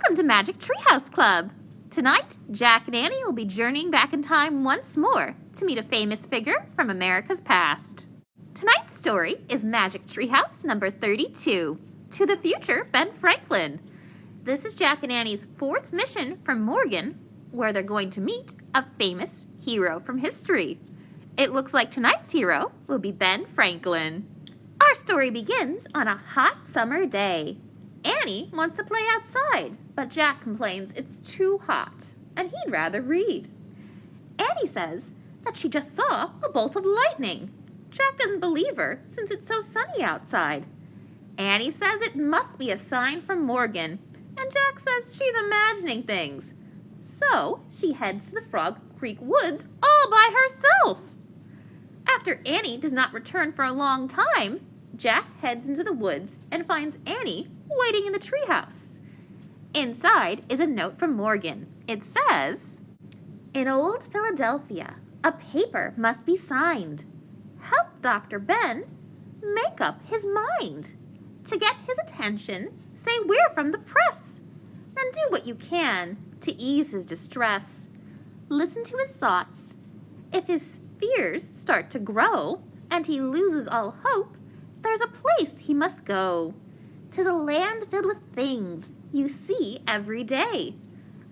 Welcome to Magic Treehouse Club! Tonight, Jack and Annie will be journeying back in time once more to meet a famous figure from America's past. Tonight's story is Magic Treehouse number 32, To the Future, Ben Franklin. This is Jack and Annie's fourth mission from Morgan, where they're going to meet a famous hero from history. It looks like tonight's hero will be Ben Franklin. Our story begins on a hot summer day. Annie wants to play outside, but Jack complains it's too hot, and he'd rather read. Annie says that she just saw a bolt of lightning. Jack doesn't believe her, since it's so sunny outside. Annie says it must be a sign from Morgan, and Jack says she's imagining things. So she heads to the Frog Creek Woods all by herself. After Annie does not return for a long time, Jack heads into the woods and finds Annie waiting in the treehouse. Inside is a note from Morgan. It says, "In old Philadelphia, a paper must be signed. Help Dr. Ben make up his mind. To get his attention, say we're from the press. Then do what you can to ease his distress. Listen to his thoughts. If his fears start to grow and he loses all hope, there's a place he must go. 'Tis a land filled with things you see every day.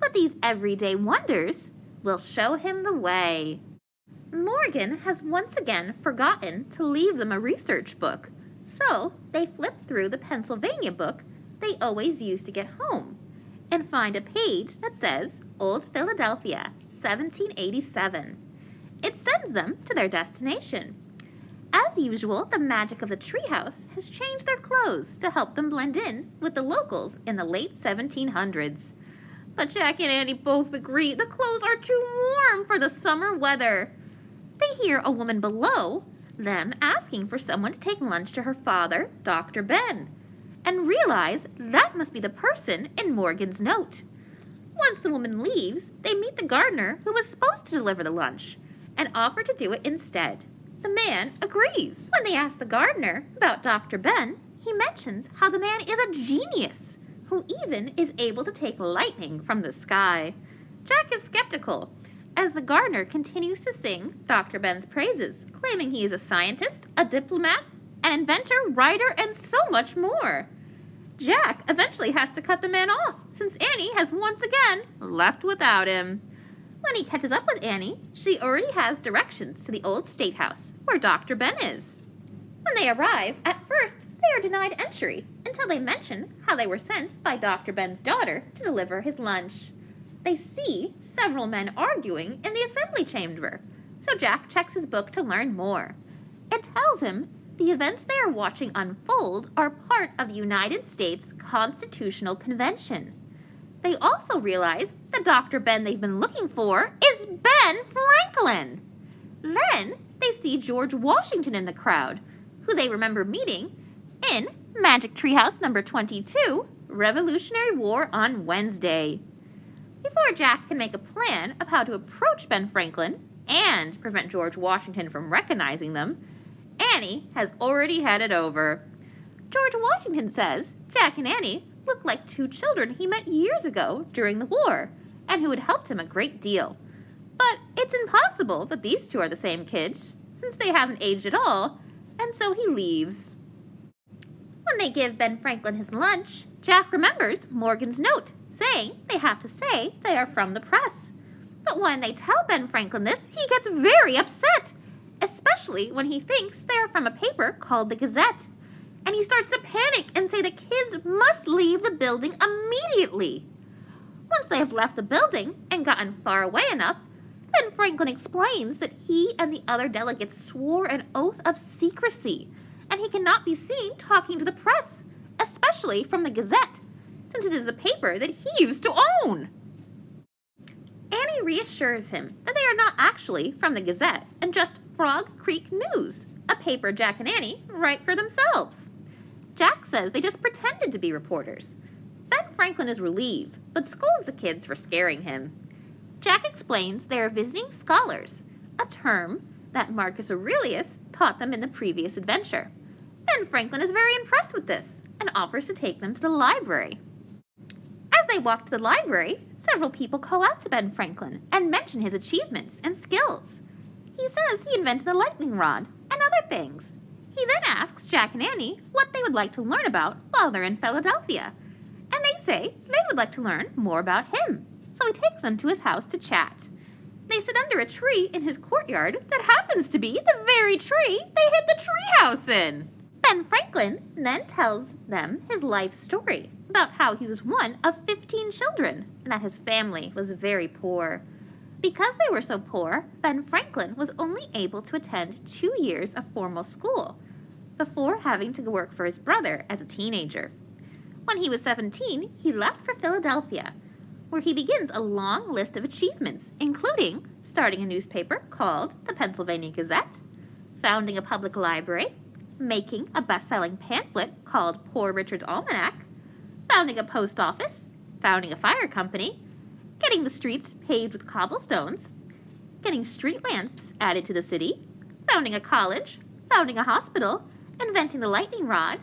But these everyday wonders will show him the way." Morgan has once again forgotten to leave them a research book, so they flip through the Pennsylvania book they always use to get home and find a page that says Old Philadelphia, 1787. It sends them to their destination. As usual, the magic of the treehouse has changed their clothes to help them blend in with the locals in the late 1700s. But Jack and Annie both agree the clothes are too warm for the summer weather. They hear a woman below them asking for someone to take lunch to her father, Dr. Ben, and realize that must be the person in Morgan's note. Once the woman leaves, they meet the gardener who was supposed to deliver the lunch and offer to do it instead. The man agrees. When they ask the gardener about Dr. Ben, he mentions how the man is a genius who even is able to take lightning from the sky. Jack is skeptical as the gardener continues to sing Dr. Ben's praises, claiming he is a scientist, a diplomat, an inventor, writer, and so much more. Jack eventually has to cut the man off since Annie has once again left without him. When he catches up with Annie, she already has directions to the old state house where Dr. Ben is. When they arrive, at first they are denied entry until they mention how they were sent by Dr. Ben's daughter to deliver his lunch. They see several men arguing in the assembly chamber, so Jack checks his book to learn more. It tells him the events they are watching unfold are part of the United States Constitutional Convention. They also realize the Dr. Ben they've been looking for is Ben Franklin. Then they see George Washington in the crowd, who they remember meeting in Magic Treehouse number 22, Revolutionary War on Wednesday. Before Jack can make a plan of how to approach Ben Franklin and prevent George Washington from recognizing them, Annie has already headed over. George Washington says Jack and Annie look like two children he met years ago during the war, and who had helped him a great deal. But it's impossible that these two are the same kids, since they haven't aged at all, and so he leaves. When they give Ben Franklin his lunch, Jack remembers Morgan's note, saying they have to say they are from the press. But when they tell Ben Franklin this, he gets very upset, especially when he thinks they are from a paper called the Gazette. And he starts to panic and say the kids must leave the building immediately. Once they have left the building and gotten far away enough, Ben Franklin explains that he and the other delegates swore an oath of secrecy, and he cannot be seen talking to the press, especially from the Gazette, since it is the paper that he used to own. Annie reassures him that they are not actually from the Gazette and just Frog Creek News, a paper Jack and Annie write for themselves. Jack says they just pretended to be reporters. Ben Franklin is relieved, but scolds the kids for scaring him. Jack explains they are visiting scholars, a term that Marcus Aurelius taught them in the previous adventure. Ben Franklin is very impressed with this and offers to take them to the library. As they walk to the library, several people call out to Ben Franklin and mention his achievements and skills. He says he invented the lightning rod and other things. He then asks Jack and Annie what they would like to learn about while they're in Philadelphia. And they say they would like to learn more about him. So he takes them to his house to chat. They sit under a tree in his courtyard that happens to be the very tree they hid the treehouse in. Ben Franklin then tells them his life story about how he was one of 15 children and that his family was very poor. Because they were so poor, Ben Franklin was only able to attend 2 years of formal school before having to work for his brother as a teenager. When he was 17, he left for Philadelphia, where he begins a long list of achievements, including starting a newspaper called the Pennsylvania Gazette, founding a public library, making a best-selling pamphlet called Poor Richard's Almanac, founding a post office, founding a fire company, getting the streets paved with cobblestones, getting street lamps added to the city, founding a college, founding a hospital, inventing the lightning rod,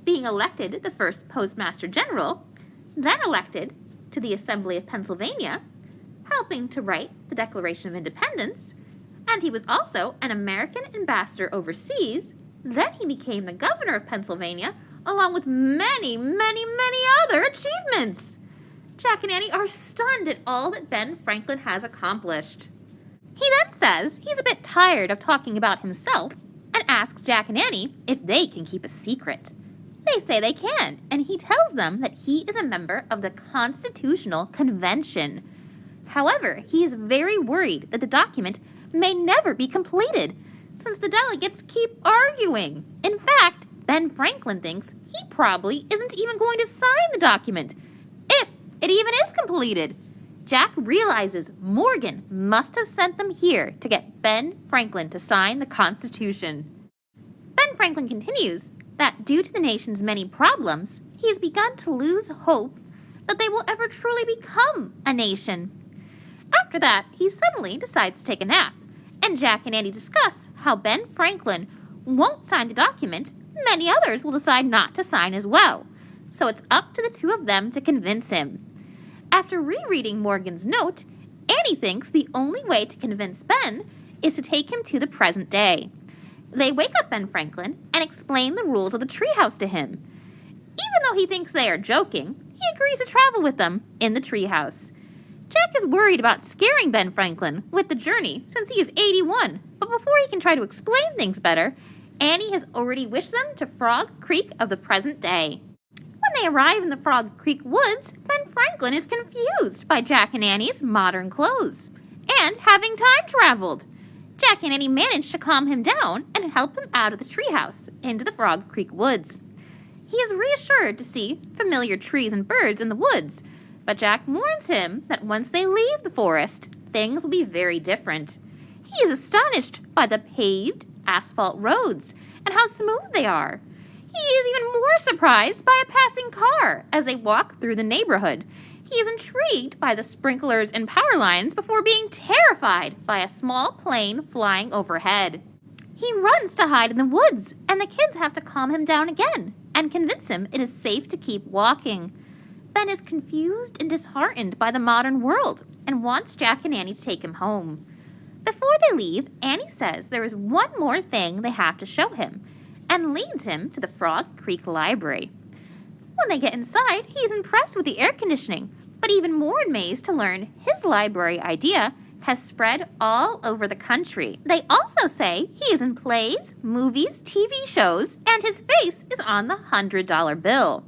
being elected the first Postmaster General, then elected to the Assembly of Pennsylvania, helping to write the Declaration of Independence, and he was also an American ambassador overseas. Then he became the governor of Pennsylvania, along with many, many, many other achievements. Jack and Annie are stunned at all that Ben Franklin has accomplished. He then says he's a bit tired of talking about himself and asks Jack and Annie if they can keep a secret. They say they can, and he tells them that he is a member of the Constitutional Convention. However, he is very worried that the document may never be completed, since the delegates keep arguing. In fact, Ben Franklin thinks he probably isn't even going to sign the document, if it even is completed. Jack realizes Morgan must have sent them here to get Ben Franklin to sign the Constitution. Ben Franklin continues that due to the nation's many problems, he has begun to lose hope that they will ever truly become a nation. After that, he suddenly decides to take a nap, and Jack and Annie discuss how Ben Franklin won't sign the document. Many others will decide not to sign as well, so it's up to the two of them to convince him. After rereading Morgan's note, Annie thinks the only way to convince Ben is to take him to the present day. They wake up Ben Franklin and explain the rules of the treehouse to him. Even though he thinks they are joking, he agrees to travel with them in the treehouse. Jack is worried about scaring Ben Franklin with the journey since he is 81, but before he can try to explain things better, Annie has already wished them to Frog Creek of the present day. When they arrive in the Frog Creek woods, Ben Franklin is confused by Jack and Annie's modern clothes and having time traveled. Jack and Annie manage to calm him down and help him out of the treehouse into the Frog Creek woods. He is reassured to see familiar trees and birds in the woods, but Jack warns him that once they leave the forest, things will be very different. He is astonished by the paved asphalt roads and how smooth they are. He is even more surprised by a passing car as they walk through the neighborhood. He is intrigued by the sprinklers and power lines before being terrified by a small plane flying overhead. He runs to hide in the woods, and the kids have to calm him down again and convince him it is safe to keep walking. Ben is confused and disheartened by the modern world and wants Jack and Annie to take him home. Before they leave, Annie says there is one more thing they have to show him and leads him to the Frog Creek Library. When they get inside, he is impressed with the air conditioning, but even more amazed to learn his library idea has spread all over the country. They also say he is in plays, movies, TV shows, and his face is on the $100 bill.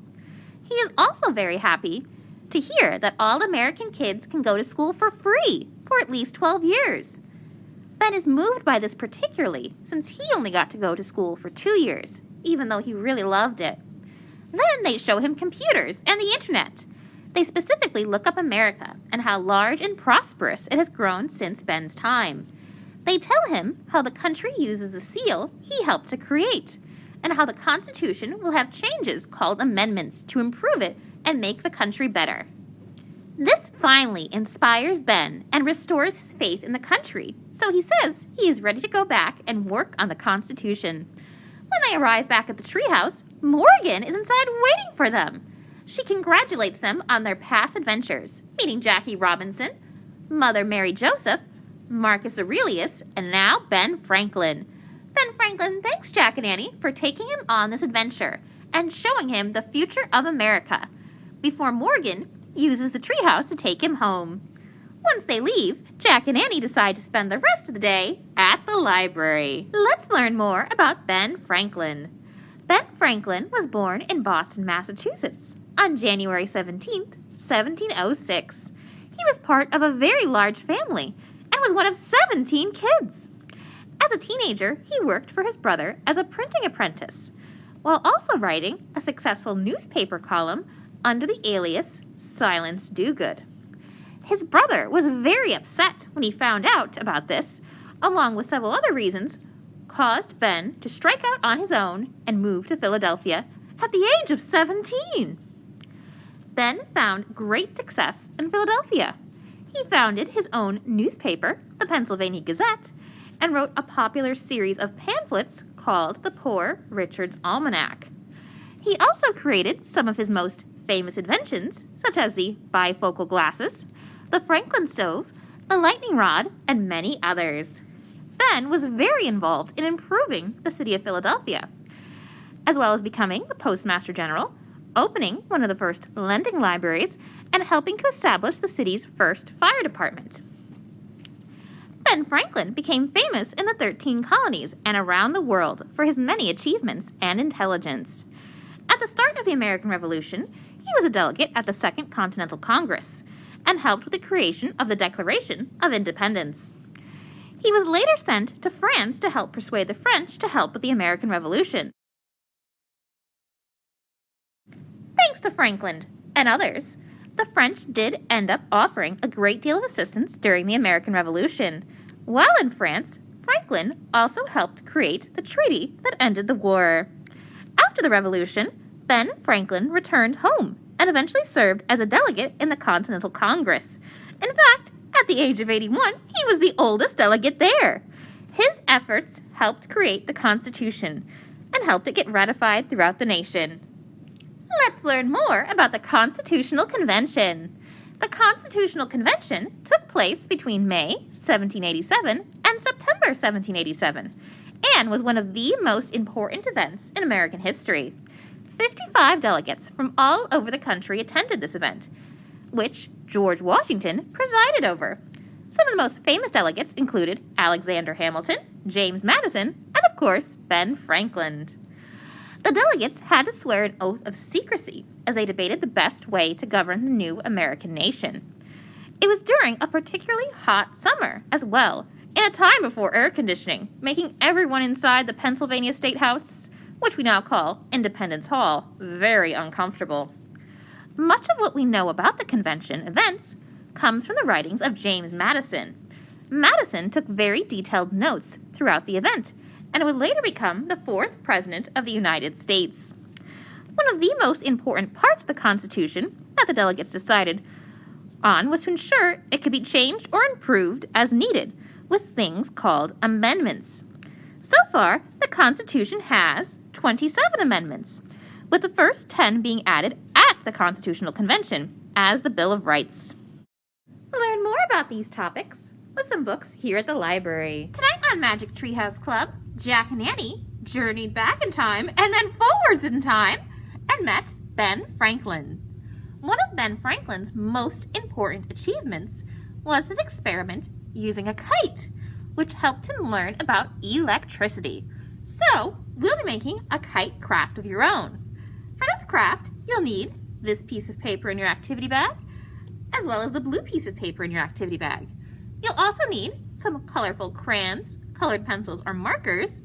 He is also very happy to hear that all American kids can go to school for free for at least 12 years. Ben is moved by this particularly, since he only got to go to school for 2 years, even though he really loved it. Then they show him computers and the internet. They specifically look up America and how large and prosperous it has grown since Ben's time. They tell him how the country uses the seal he helped to create, and how the Constitution will have changes called amendments to improve it and make the country better. This finally inspires Ben and restores his faith in the country, so he says he is ready to go back and work on the Constitution. When they arrive back at the treehouse, Morgan is inside waiting for them. She congratulates them on their past adventures, meeting Jackie Robinson, Mother Mary Joseph, Marcus Aurelius, and now Ben Franklin. Ben Franklin thanks Jack and Annie for taking him on this adventure and showing him the future of America, before Morgan uses the treehouse to take him home. Once they leave, Jack and Annie decide to spend the rest of the day at the library. Let's learn more about Ben Franklin. Ben Franklin was born in Boston, Massachusetts on January 17th, 1706. He was part of a very large family and was one of 17 kids. As a teenager, he worked for his brother as a printing apprentice, while also writing a successful newspaper column under the alias Silence Dogood. His brother was very upset when he found out about this, along with several other reasons, caused Ben to strike out on his own and move to Philadelphia at the age of 17. Ben found great success in Philadelphia. He founded his own newspaper, the Pennsylvania Gazette, and wrote a popular series of pamphlets called the Poor Richard's Almanac. He also created some of his most famous inventions, such as the bifocal glasses, the Franklin stove, the lightning rod, and many others. Ben was very involved in improving the city of Philadelphia, as well as becoming the Postmaster General, opening one of the first lending libraries, and helping to establish the city's first fire department. Ben Franklin became famous in the 13 colonies and around the world for his many achievements and intelligence. At the start of the American Revolution, he was a delegate at the Second Continental Congress and helped with the creation of the Declaration of Independence. He was later sent to France to help persuade the French to help with the American Revolution. Thanks to Franklin and others, the French did end up offering a great deal of assistance during the American Revolution. While in France, Franklin also helped create the treaty that ended the war. After the Revolution, Ben Franklin returned home and eventually served as a delegate in the Continental Congress. In fact, at the age of 81, he was the oldest delegate there. His efforts helped create the Constitution and helped it get ratified throughout the nation. Let's learn more about the Constitutional Convention. The Constitutional Convention took place between May 1787 and September 1787 and was one of the most important events in American history. 55 delegates from all over the country attended this event, which George Washington presided over. Some of the most famous delegates included Alexander Hamilton, James Madison, and of course, Ben Franklin. The delegates had to swear an oath of secrecy as they debated the best way to govern the new American nation. It was during a particularly hot summer as well, in a time before air conditioning, making everyone inside the Pennsylvania State House, which we now call Independence Hall, very uncomfortable. Much of what we know about the convention events comes from the writings of James Madison. Madison took very detailed notes throughout the event, and would later become the fourth President of the United States. One of the most important parts of the Constitution that the delegates decided on was to ensure it could be changed or improved as needed, with things called amendments. So far, the Constitution has 27 amendments, with the first 10 being added at the Constitutional Convention as the Bill of Rights. Learn more about these topics with some books here at the library. Tonight on Magic Treehouse Club, Jack and Annie journeyed back in time and then forwards in time and met Ben Franklin. One of Ben Franklin's most important achievements was his experiment using a kite, which helped him learn about electricity. So, we'll be making a kite craft of your own. For this craft, you'll need this piece of paper in your activity bag, as well as the blue piece of paper in your activity bag. You'll also need some colorful crayons, colored pencils or markers,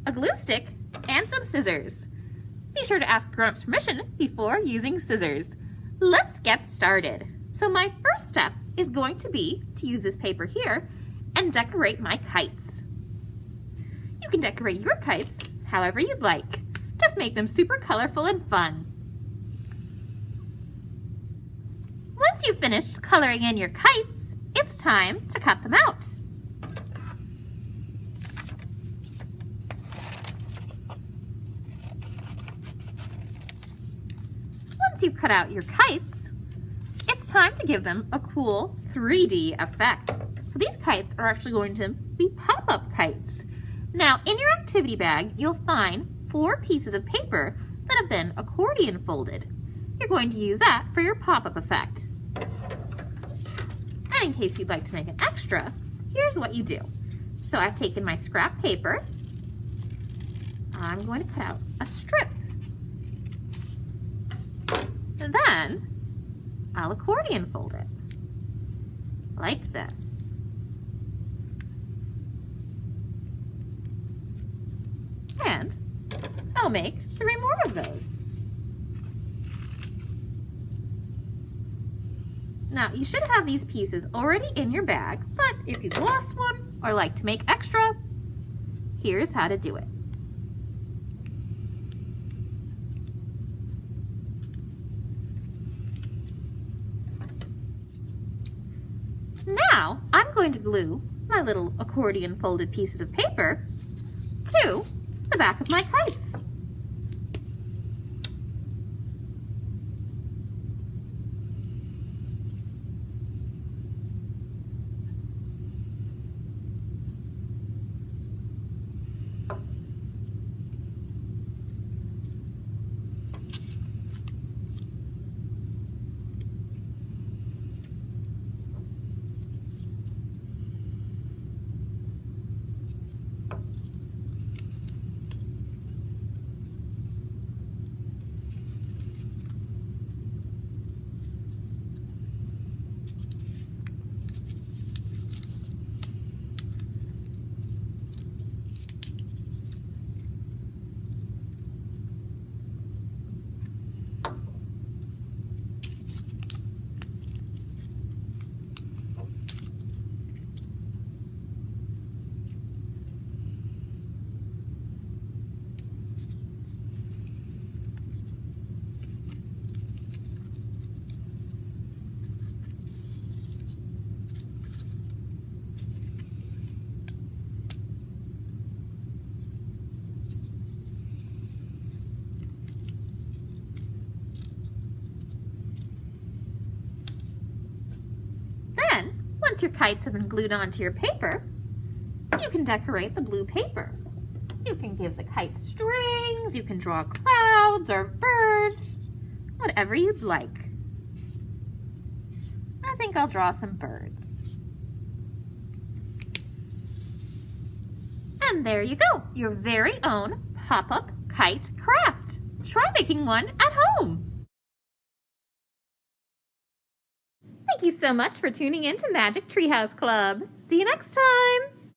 a glue stick, and some scissors. Be sure to ask grown-ups permission before using scissors. Let's get started. So my first step is going to be to use this paper here and decorate my kites. You can decorate your kites however you'd like. Just make them super colorful and fun. Once you've finished coloring in your kites, it's time to cut them out. Once Once you've cut out your kites, it's time to give them a cool 3D effect. So these kites are actually going to be pop-up kites. Now, in your activity bag, you'll find 4 pieces of paper that have been accordion folded. You're going to use that for your pop-up effect. And in case you'd like to make an extra, here's what you do. So I've taken my scrap paper. I'm going to cut out a strip. And then I'll accordion fold it like this. And I'll make 3 more of those. Now, you should have these pieces already in your bag, but if you've lost one or like to make extra, here's how to do it. Now, I'm going to glue my little accordion folded pieces of paper to the back of my kites. Once your kites have been glued onto your paper, you can decorate the blue paper. You can give the kites strings, you can draw clouds or birds, whatever you'd like. I think I'll draw some birds. And there you go, your very own pop-up kite craft. Try making one at home. Thank you so much for tuning in to Magic Treehouse Club. See you next time.